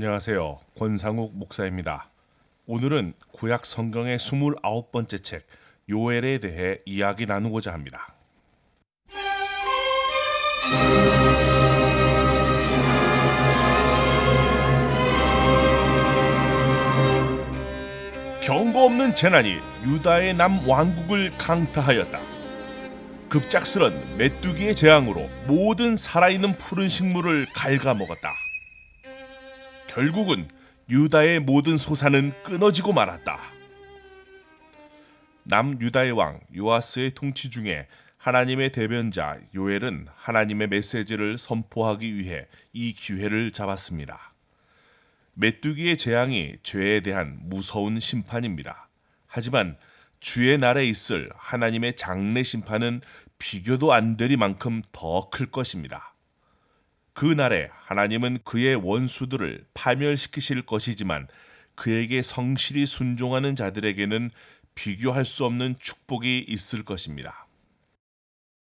안녕하세요. 권상욱 목사입니다. 오늘은 구약 성경의 29번째 책 요엘에 대해 이야기 나누고자 합니다. 경고 없는 재난이 유다의 남왕국을 강타하였다. 급작스런 메뚜기의 재앙으로 모든 살아있는 푸른 식물을 갉아먹었다. 결국은 유다의 모든 소산은 끊어지고 말았다. 남유다의 왕 요아스의 통치 중에 하나님의 대변자 요엘은 하나님의 메시지를 선포하기 위해 이 기회를 잡았습니다. 메뚜기의 재앙이 죄에 대한 무서운 심판입니다. 하지만 주의 날에 있을 하나님의 장래 심판은 비교도 안 되리만큼 더 클 것입니다. 그 날에 하나님은 그의 원수들을 파멸시키실 것이지만 그에게 성실히 순종하는 자들에게는 비교할 수 없는 축복이 있을 것입니다.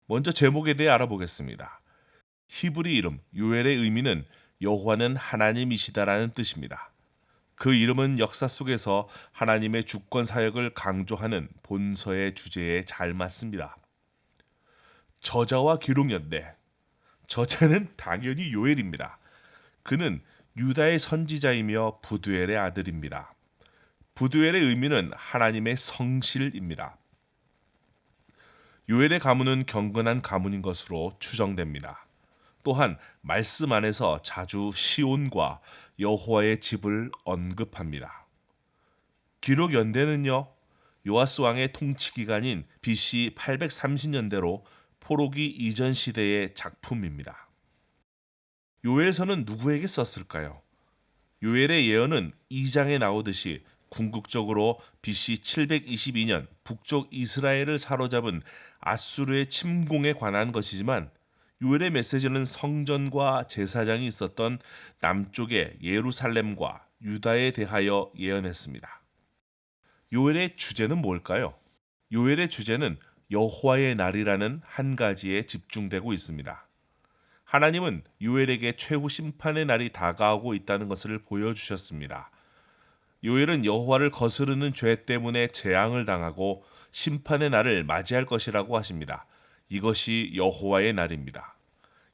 먼저 제목에 대해 알아보겠습니다. 히브리 이름 요엘의 의미는 여호와는 하나님이시다라는 뜻입니다. 그 이름은 역사 속에서 하나님의 주권 사역을 강조하는 본서의 주제에 잘 맞습니다. 저자와 기록 연대. 저자는 당연히 요엘입니다. 그는 유다의 선지자이며 부두엘의 아들입니다. 부두엘의 의미는 하나님의 성실입니다. 요엘의 가문은 경건한 가문인 것으로 추정됩니다. 또한 말씀 안에서 자주 시온과 여호와의 집을 언급합니다. 기록 연대는요, 요아스 왕의 통치 기간인 BC 830년대로 포로기 이전 시대의 작품입니다. 요엘서는 누구에게 썼을까요? 요엘의 예언은 2장에 나오듯이 궁극적으로 BC 722년 북쪽 이스라엘을 사로잡은 아수르의 침공에 관한 것이지만 요엘의 메시지는 성전과 제사장이 있었던 남쪽의 예루살렘과 유다에 대하여 예언했습니다. 요엘의 주제는 뭘까요? 요엘의 주제는 여호와의 날이라는 한 가지에 집중되고 있습니다. 하나님은 요엘에게 최후 심판의 날이 다가오고 있다는 것을 보여주셨습니다. 요엘은 여호와를 거스르는 죄 때문에 재앙을 당하고 심판의 날을 맞이할 것이라고 하십니다. 이것이 여호와의 날입니다.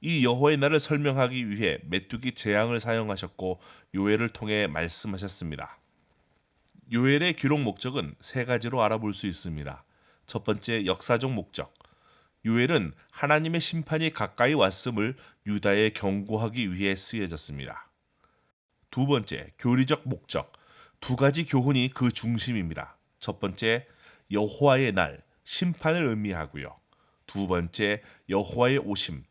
이 여호와의 날을 설명하기 위해 메뚜기 재앙을 사용하셨고 요엘을 통해 말씀하셨습니다. 요엘의 기록 목적은 세 가지로 알아볼 수 있습니다. 첫 번째, 역사적 목적. 요엘은 하나님의 심판이 가까이 왔음을 유다에 경고하기 위해 쓰여졌습니다. 두 번째, 교리적 목적. 두 가지 교훈이 그 중심입니다. 첫 번째, 여호와의 날, 심판을 의미하고요. 두 번째, 여호와의 오심,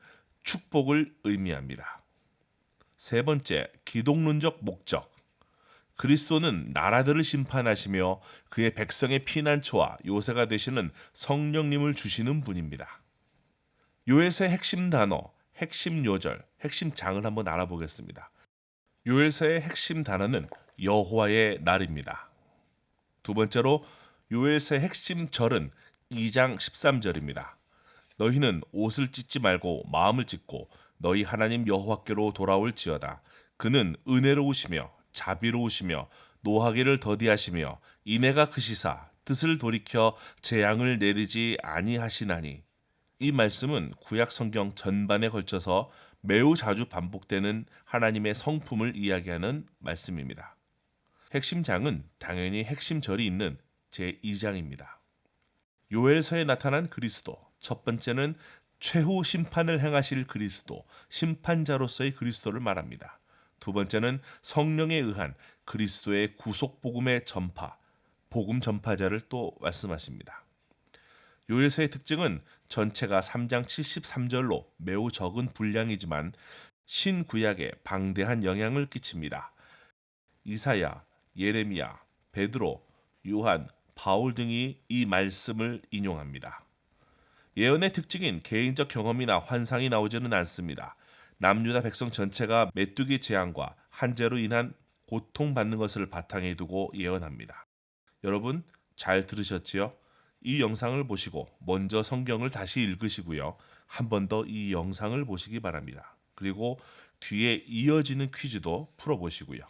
축복을 의미합니다. 세 번째, 기독론적 목적. 그리스도는 나라들을 심판하시며 그의 백성의 피난처와 요새가 되시는 성령님을 주시는 분입니다. 요엘서의 핵심 단어, 핵심 요절, 핵심 장을 한번 알아보겠습니다. 요엘서의 핵심 단어는 여호와의 날입니다. 두 번째로 요엘서의 핵심 절은 2장 13절입니다. 너희는 옷을 찢지 말고 마음을 찢고 너희 하나님 여호와께로 돌아올지어다. 그는 은혜로우시며 자비로우시며 노하기를 더디하시며 인애가 크시사 뜻을 돌이켜 재앙을 내리지 아니하시나니. 이 말씀은 구약 성경 전반에 걸쳐서 매우 자주 반복되는 하나님의 성품을 이야기하는 말씀입니다. 핵심 장은 당연히 핵심 절이 있는 제2장입니다. 요엘서에 나타난 그리스도, 첫 번째는 최후 심판을 행하실 그리스도, 심판자로서의 그리스도를 말합니다. 두 번째는 성령에 의한 그리스도의 구속 복음의 전파, 복음 전파자를 또 말씀하십니다. 요엘서의 특징은 전체가 3장 73절로 매우 적은 분량이지만 신구약에 방대한 영향을 끼칩니다. 이사야, 예레미야, 베드로, 요한, 바울 등이 이 말씀을 인용합니다. 예언의 특징인 개인적 경험이나 환상이 나오지는 않습니다. 남유다 백성 전체가 메뚜기 재앙과 한재로 인한 고통받는 것을 바탕에 두고 예언합니다. 여러분 잘 들으셨지요? 이 영상을 보시고 먼저 성경을 다시 읽으시고요. 한 번 더 이 영상을 보시기 바랍니다. 그리고 뒤에 이어지는 퀴즈도 풀어보시고요.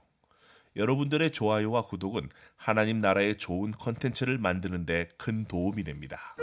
여러분들의 좋아요와 구독은 하나님 나라의 좋은 컨텐츠를 만드는 데 큰 도움이 됩니다.